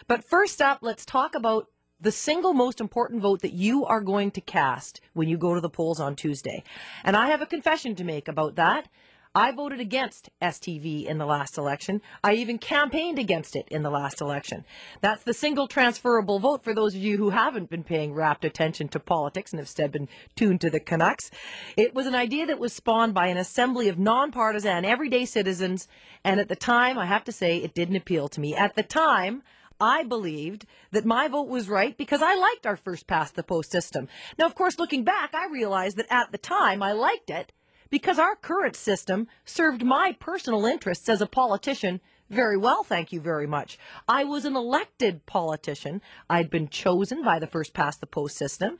But first up, let's talk about the single most important vote that you are going to cast when you go to the polls on Tuesday. And I have a confession to make about that. I voted against STV in the last election. I even campaigned against it in the last election. That's the single transferable vote for those of you who haven't been paying rapt attention to politics and instead been tuned to the Canucks. It was an idea that was spawned by an assembly of nonpartisan, everyday citizens, and at the time, I have to say, it didn't appeal to me. At the time, I believed that my vote was right because I liked our first-past-the-post system. Now, of course, looking back, I realized that at the time I liked it because our current system served my personal interests as a politician very well, thank you very much. I was an elected politician. I'd been chosen by the first-past-the-post system.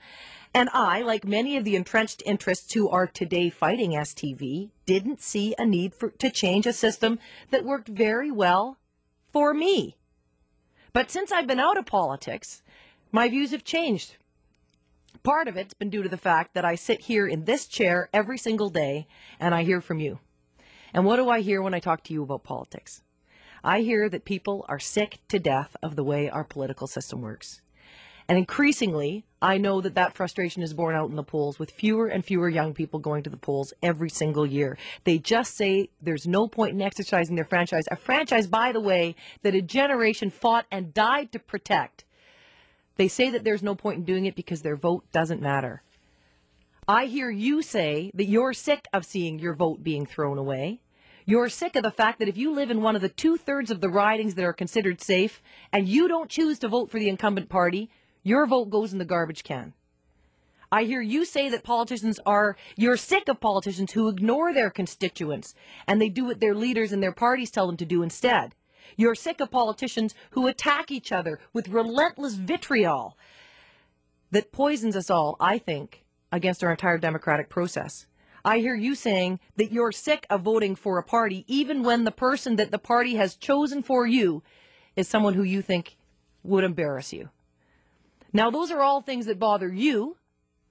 And I, like many of the entrenched interests who are today fighting STV, didn't see a need to change a system that worked very well for me. But since I've been out of politics, my views have changed. Part of it's been due to the fact that I sit here in this chair every single day and I hear from you. And what do I hear when I talk to you about politics? I hear that people are sick to death of the way our political system works. And increasingly, I know that that frustration is borne out in the polls with fewer and fewer young people going to the polls every single year. They just say there's no point in exercising their franchise. A franchise, by the way, that a generation fought and died to protect. They say that there's no point in doing it because their vote doesn't matter. I hear you say that you're sick of seeing your vote being thrown away. You're sick of the fact that if you live in one of the 2/3 of the ridings that are considered safe and you don't choose to vote for the incumbent party, your vote goes in the garbage can. I hear you say that you're sick of politicians who ignore their constituents and they do what their leaders and their parties tell them to do instead. You're sick of politicians who attack each other with relentless vitriol that poisons us all, I think, against our entire democratic process. I hear you saying that you're sick of voting for a party even when the person that the party has chosen for you is someone who you think would embarrass you. Now, those are all things that bother you,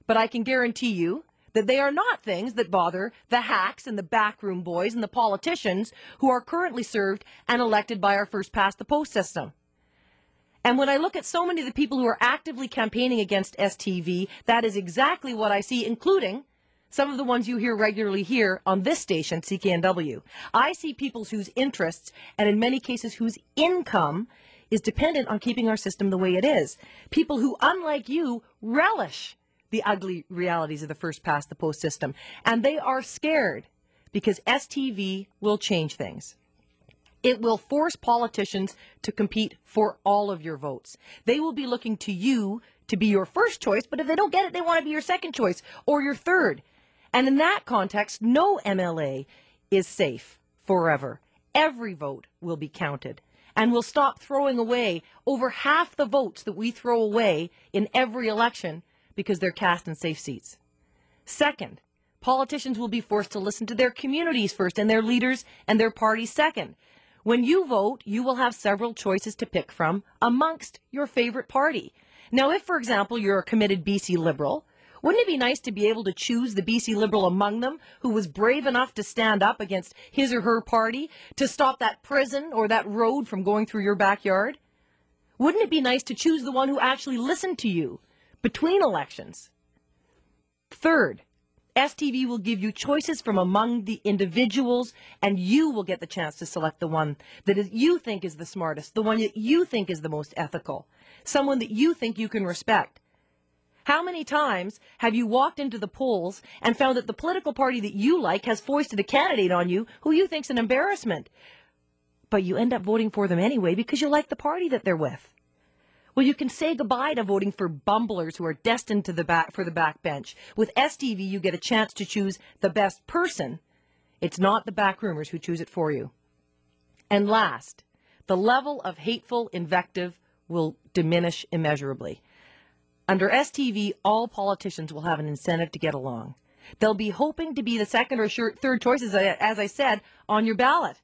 but I can guarantee you that they are not things that bother the hacks and the backroom boys and the politicians who are currently served and elected by our first-past-the-post system. And when I look at so many of the people who are actively campaigning against STV, that is exactly what I see, including some of the ones you hear regularly here on this station, CKNW. I see people whose interests, and in many cases whose income, is dependent on keeping our system the way it is. People who, unlike you, relish the ugly realities of the first-past-the-post system. And they are scared because STV will change things. It will force politicians to compete for all of your votes. They will be looking to you to be your first choice, but if they don't get it, they want to be your second choice or your third. And in that context, no MLA is safe forever. Every vote will be counted. And we'll stop throwing away over half the votes that we throw away in every election because they're cast in safe seats. Second, politicians will be forced to listen to their communities first and their leaders and their parties second. When you vote, you will have several choices to pick from amongst your favorite party. Now, if, for example, you're a committed BC Liberal, wouldn't it be nice to be able to choose the BC Liberal among them who was brave enough to stand up against his or her party to stop that prison or that road from going through your backyard? Wouldn't it be nice to choose the one who actually listened to you between elections? Third, STV will give you choices from among the individuals, and you will get the chance to select the one that you think is the smartest, the one that you think is the most ethical, someone that you think you can respect. How many times have you walked into the polls and found that the political party that you like has foisted a candidate on you who you think's an embarrassment, but you end up voting for them anyway because you like the party that they're with? Well, you can say goodbye to voting for bumblers who are destined for the backbench. With STV, you get a chance to choose the best person. It's not the backroomers who choose it for you. And last, the level of hateful invective will diminish immeasurably. Under STV, all politicians will have an incentive to get along. They'll be hoping to be the second or third choices, as I said, on your ballot.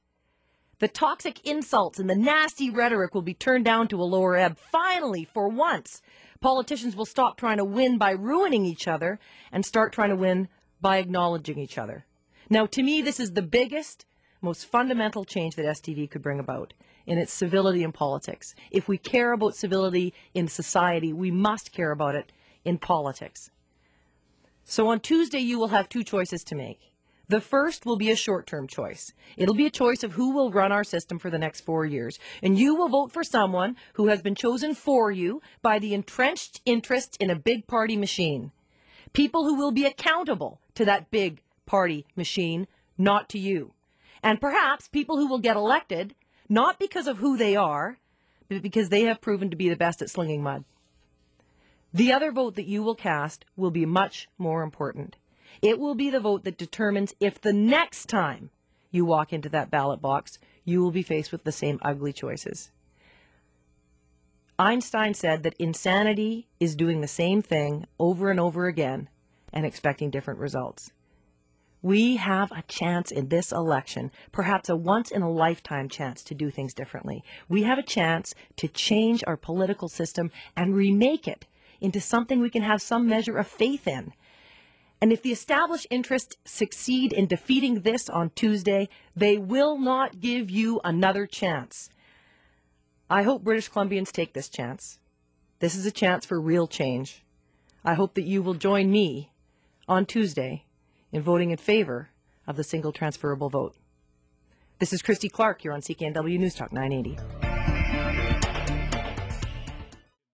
The toxic insults and the nasty rhetoric will be turned down to a lower ebb. Finally, for once, politicians will stop trying to win by ruining each other and start trying to win by acknowledging each other. Now, to me, this is the biggest, most fundamental change that STV could bring about. and it's civility in politics. If we care about civility in society, we must care about it in politics. So on Tuesday, you will have two choices to make. The first will be a short-term choice. It'll be a choice of who will run our system for the next 4 years. And you will vote for someone who has been chosen for you by the entrenched interest in a big party machine. People who will be accountable to that big party machine, not to you. And perhaps people who will get elected, not because of who they are, but because they have proven to be the best at slinging mud. The other vote that you will cast will be much more important. It will be the vote that determines if the next time you walk into that ballot box, you will be faced with the same ugly choices. Einstein said that insanity is doing the same thing over and over again and expecting different results. We have a chance in this election, perhaps a once-in-a-lifetime chance to do things differently. We have a chance to change our political system and remake it into something we can have some measure of faith in. And if the established interests succeed in defeating this on Tuesday, they will not give you another chance. I hope British Columbians take this chance. This is a chance for real change. I hope that you will join me on Tuesday in voting in favor of the single transferable vote. This is Christy Clark. You're on CKNW News Talk 980.